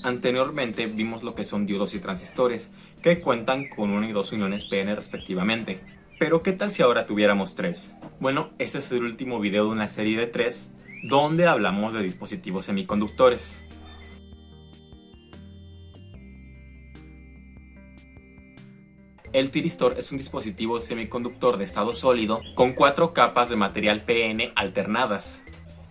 Anteriormente vimos lo que son diodos y transistores, que cuentan con una y dos uniones PN respectivamente. Pero ¿qué tal si ahora tuviéramos tres? Bueno, este es el último video de una serie de tres, donde hablamos de dispositivos semiconductores. El tiristor es un dispositivo semiconductor de estado sólido con 4 capas de material PN alternadas.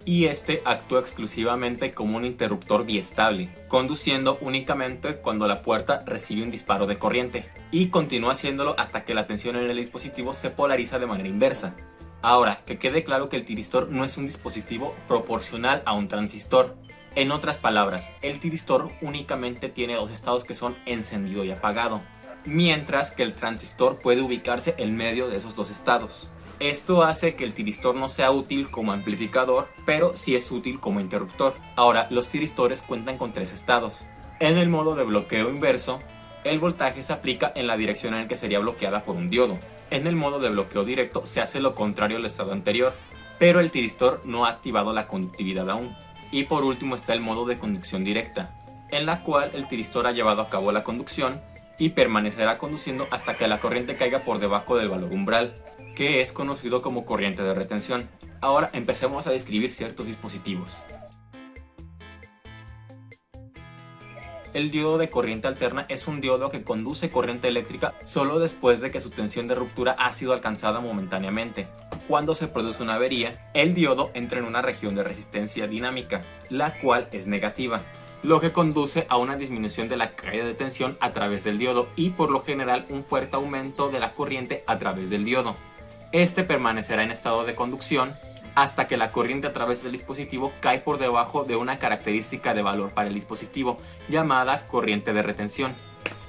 Y este actúa exclusivamente como un interruptor biestable, conduciendo únicamente cuando la puerta recibe un disparo de corriente, y continúa haciéndolo hasta que la tensión en el dispositivo se polariza de manera inversa. Ahora, que quede claro que el tiristor no es un dispositivo proporcional a un transistor. En otras palabras, el tiristor únicamente tiene dos estados que son encendido y apagado, mientras que el transistor puede ubicarse en medio de esos dos estados. Esto hace que el tiristor no sea útil como amplificador, pero sí es útil como interruptor. Ahora, los tiristores cuentan con tres estados. En el modo de bloqueo inverso, el voltaje se aplica en la dirección en la que sería bloqueada por un diodo. En el modo de bloqueo directo se hace lo contrario al estado anterior, pero el tiristor no ha activado la conductividad aún. Y por último está el modo de conducción directa, en la cual el tiristor ha llevado a cabo la conducción y permanecerá conduciendo hasta que la corriente caiga por debajo del valor umbral, que es conocido como corriente de retención. Ahora empecemos a describir ciertos dispositivos. El diodo de corriente alterna es un diodo que conduce corriente eléctrica solo después de que su tensión de ruptura ha sido alcanzada momentáneamente. Cuando se produce una avería, el diodo entra en una región de resistencia dinámica, la cual es negativa, lo que conduce a una disminución de la caída de tensión a través del diodo y por lo general un fuerte aumento de la corriente a través del diodo. Este permanecerá en estado de conducción hasta que la corriente a través del dispositivo cae por debajo de una característica de valor para el dispositivo llamada corriente de retención,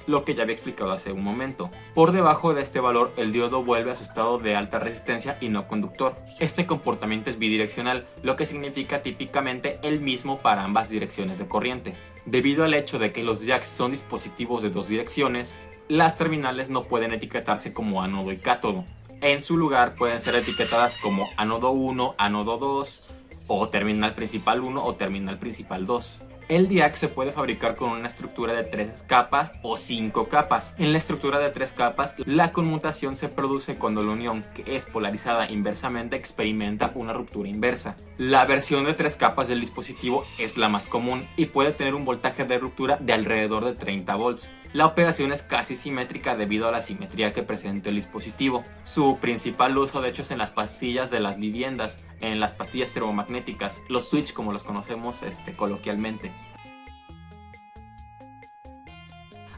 lo que ya había explicado hace un momento. Por debajo de este valor, el diodo vuelve a su estado de alta resistencia y no conductor. Este comportamiento es bidireccional, lo que significa típicamente el mismo para ambas direcciones de corriente. Debido al hecho de que los jacks son dispositivos de dos direcciones, las terminales no pueden etiquetarse como ánodo y cátodo. En su lugar pueden ser etiquetadas como ánodo 1, ánodo 2, o terminal principal 1 o terminal principal 2. El DIAC se puede fabricar con una estructura de 3 capas o 5 capas. En la estructura de 3 capas, la conmutación se produce cuando la unión que es polarizada inversamente experimenta una ruptura inversa. La versión de 3 capas del dispositivo es la más común y puede tener un voltaje de ruptura de alrededor de 30 volts. La operación es casi simétrica debido a la simetría que presenta el dispositivo. Su principal uso de hecho es en las pastillas de las viviendas, en las pastillas termomagnéticas, los switch como los conocemos coloquialmente.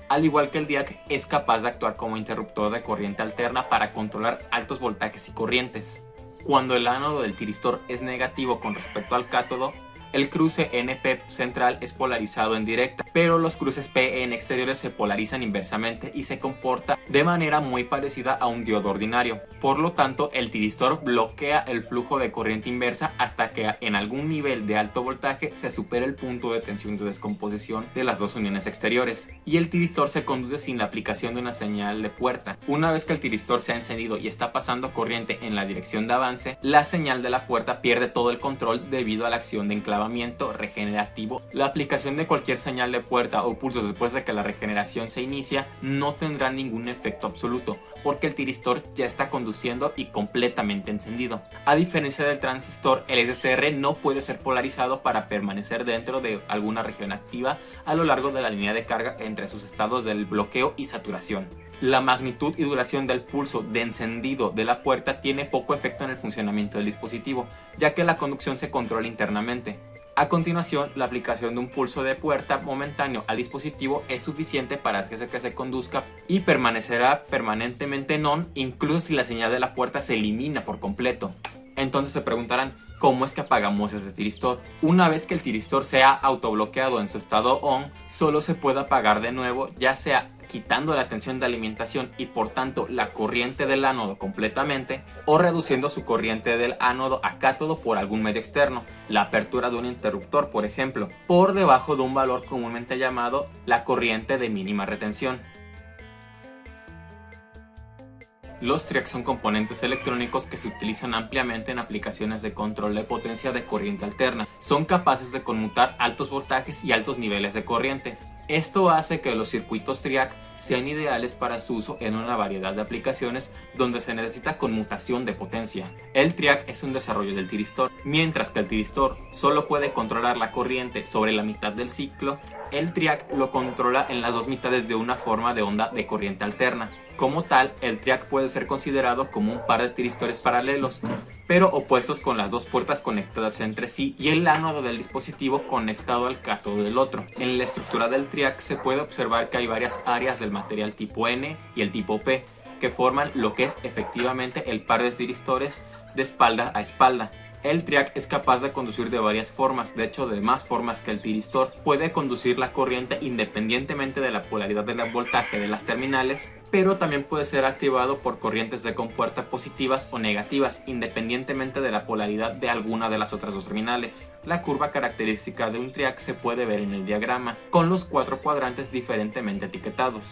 Al igual que el DIAC, es capaz de actuar como interruptor de corriente alterna para controlar altos voltajes y corrientes. Cuando el ánodo del tiristor es negativo con respecto al cátodo, el cruce NP central es polarizado en directa, pero los cruces PN exteriores se polarizan inversamente y se comporta de manera muy parecida a un diodo ordinario. Por lo tanto, el tiristor bloquea el flujo de corriente inversa hasta que en algún nivel de alto voltaje se supere el punto de tensión de descomposición de las dos uniones exteriores, y el tiristor se conduce sin la aplicación de una señal de puerta. Una vez que el tiristor se ha encendido y está pasando corriente en la dirección de avance, la señal de la puerta pierde todo el control debido a la acción de enclavamiento regenerativo. La aplicación de cualquier señal de puerta o pulsos después de que la regeneración se inicia no tendrá ningún efecto absoluto, porque el tiristor ya está conduciendo y completamente encendido. A diferencia del transistor, el SCR no puede ser polarizado para permanecer dentro de alguna región activa a lo largo de la línea de carga entre sus estados del bloqueo y saturación. La magnitud y duración del pulso de encendido de la puerta tiene poco efecto en el funcionamiento del dispositivo, ya que la conducción se controla internamente. A continuación, la aplicación de un pulso de puerta momentáneo al dispositivo es suficiente para que se conduzca y permanecerá permanentemente en on, incluso si la señal de la puerta se elimina por completo. Entonces se preguntarán, ¿cómo es que apagamos ese tiristor? Una vez que el tiristor sea autobloqueado en su estado on, solo se puede apagar de nuevo, ya sea quitando la tensión de alimentación y por tanto la corriente del ánodo completamente, o reduciendo su corriente del ánodo a cátodo por algún medio externo, la apertura de un interruptor por ejemplo, por debajo de un valor comúnmente llamado la corriente de mínima retención. Los triacs son componentes electrónicos que se utilizan ampliamente en aplicaciones de control de potencia de corriente alterna. Son capaces de conmutar altos voltajes y altos niveles de corriente. Esto hace que los circuitos triac sean ideales para su uso en una variedad de aplicaciones donde se necesita conmutación de potencia. El triac es un desarrollo del tiristor. Mientras que el tiristor solo puede controlar la corriente sobre la mitad del ciclo, el triac lo controla en las dos mitades de una forma de onda de corriente alterna. Como tal, el triac puede ser considerado como un par de tiristores paralelos, pero opuestos, con las dos puertas conectadas entre sí y el ánodo del dispositivo conectado al cátodo del otro. En la estructura del triac se puede observar que hay varias áreas del material tipo N y el tipo P, que forman lo que es efectivamente el par de tiristores de espalda a espalda. El triac es capaz de conducir de varias formas, de hecho de más formas que el tiristor. Puede conducir la corriente independientemente de la polaridad del voltaje de las terminales, pero también puede ser activado por corrientes de compuerta positivas o negativas, independientemente de la polaridad de alguna de las otras dos terminales. La curva característica de un triac se puede ver en el diagrama, con los 4 cuadrantes diferentemente etiquetados.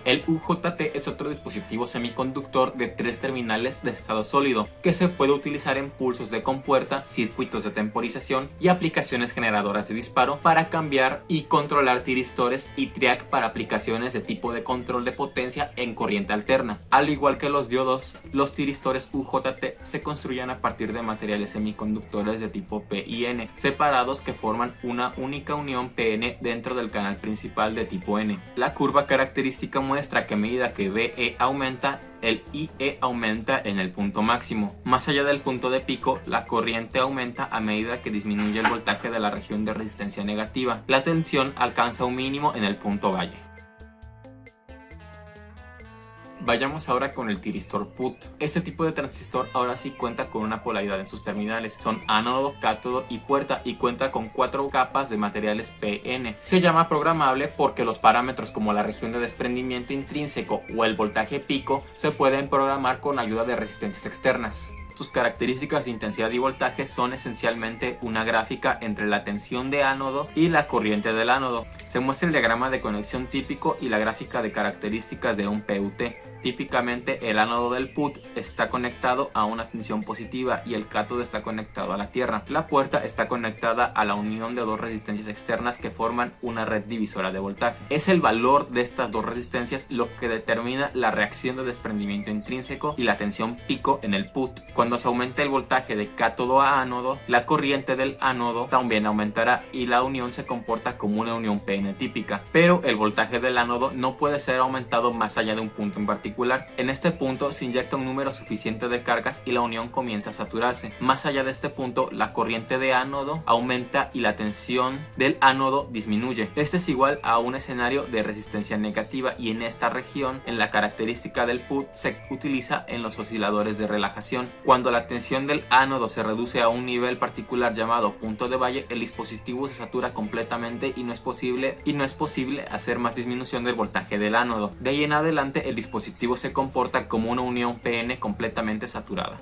El UJT es otro dispositivo semiconductor de 3 terminales de estado sólido que se puede utilizar en pulsos de compuerta, circuitos de temporización y aplicaciones generadoras de disparo para cambiar y controlar tiristores, y triac para aplicaciones de tipo de control de potencia en corriente alterna. Al igual que los diodos, los tiristores UJT se construyen a partir de materiales semiconductores de tipo P y N separados que forman una única unión PN dentro del canal principal de tipo N. La curva característica muestra que a medida que VE aumenta, el IE aumenta en el punto máximo. Más allá del punto de pico, la corriente aumenta a medida que disminuye el voltaje de la región de resistencia negativa. La tensión alcanza un mínimo en el punto valle. Vayamos ahora con el tiristor PUT. Este tipo de transistor ahora sí cuenta con una polaridad en sus terminales. Son ánodo, cátodo y puerta, y cuenta con 4 capas de materiales PN. Se llama programable porque los parámetros como la región de desprendimiento intrínseco o el voltaje pico se pueden programar con ayuda de resistencias externas. Sus características de intensidad y voltaje son esencialmente una gráfica entre la tensión de ánodo y la corriente del ánodo. Se muestra el diagrama de conexión típico y la gráfica de características de un PUT. Típicamente el ánodo del PUT está conectado a una tensión positiva y el cátodo está conectado a la tierra. La puerta está conectada a la unión de dos resistencias externas que forman una red divisora de voltaje. Es el valor de estas dos resistencias lo que determina la reacción de desprendimiento intrínseco y la tensión pico en el PUT. Cuando se aumenta el voltaje de cátodo a ánodo, la corriente del ánodo también aumentará y la unión se comporta como una unión PN típica, pero el voltaje del ánodo no puede ser aumentado más allá de un punto en particular. En este punto se inyecta un número suficiente de cargas y la unión comienza a saturarse. Más allá de este punto, la corriente de ánodo aumenta y la tensión del ánodo disminuye. Este es igual a un escenario de resistencia negativa, y en esta región, en la característica del PUT, se utiliza en los osciladores de relajación. Cuando la tensión del ánodo se reduce a un nivel particular llamado punto de valle, el dispositivo se satura completamente y no es posible hacer más disminución del voltaje del ánodo. De ahí en adelante el dispositivo se comporta como una unión PN completamente saturada.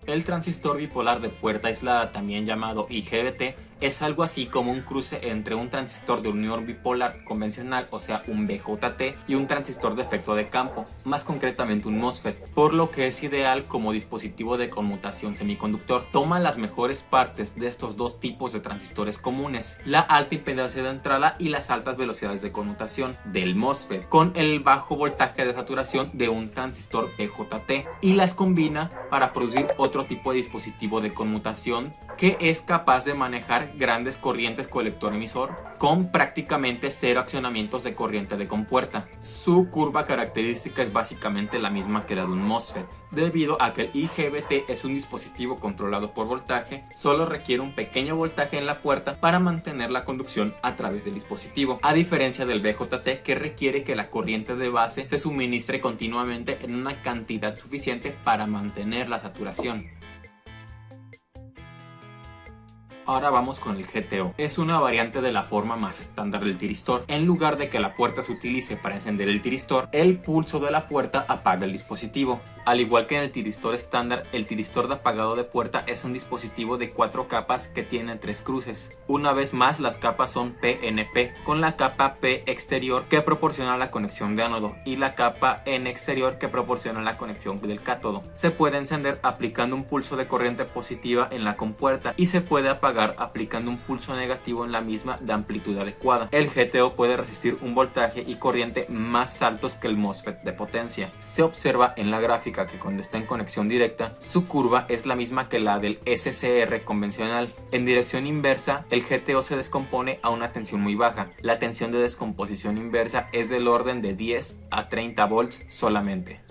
El transistor bipolar de puerta aislada, también llamado IGBT, es algo así como un cruce entre un transistor de unión bipolar convencional, o sea un BJT, y un transistor de efecto de campo, más concretamente un MOSFET, por lo que es ideal como dispositivo de conmutación semiconductor. Toma las mejores partes de estos dos tipos de transistores comunes, la alta impedancia de entrada y las altas velocidades de conmutación del MOSFET, con el bajo voltaje de saturación de un transistor BJT, y las combina para producir otro tipo de dispositivo de conmutación que es capaz de manejar grandes corrientes colector-emisor con prácticamente cero accionamientos de corriente de compuerta. Su curva característica es básicamente la misma que la de un MOSFET. Debido a que el IGBT es un dispositivo controlado por voltaje, solo requiere un pequeño voltaje en la puerta para mantener la conducción a través del dispositivo, a diferencia del BJT, que requiere que la corriente de base se suministre continuamente en una cantidad suficiente para mantener la saturación. Ahora vamos con el GTO. Es una variante de la forma más estándar del tiristor. En lugar de que la puerta se utilice para encender el tiristor, el pulso de la puerta apaga el dispositivo. Al igual que en el tiristor estándar, el tiristor de apagado de puerta es un dispositivo de 4 capas que tiene 3 cruces. Una vez más, las capas son PNP, con la capa P exterior que proporciona la conexión de ánodo y la capa N exterior que proporciona la conexión del cátodo. Se puede encender aplicando un pulso de corriente positiva en la compuerta y se puede apagar aplicando un pulso negativo en la misma de amplitud adecuada. El GTO puede resistir un voltaje y corriente más altos que el MOSFET de potencia. Se observa en la gráfica que cuando está en conexión directa, su curva es la misma que la del SCR convencional. En dirección inversa, el GTO se descompone a una tensión muy baja. La tensión de descomposición inversa es del orden de 10 a 30 volts solamente.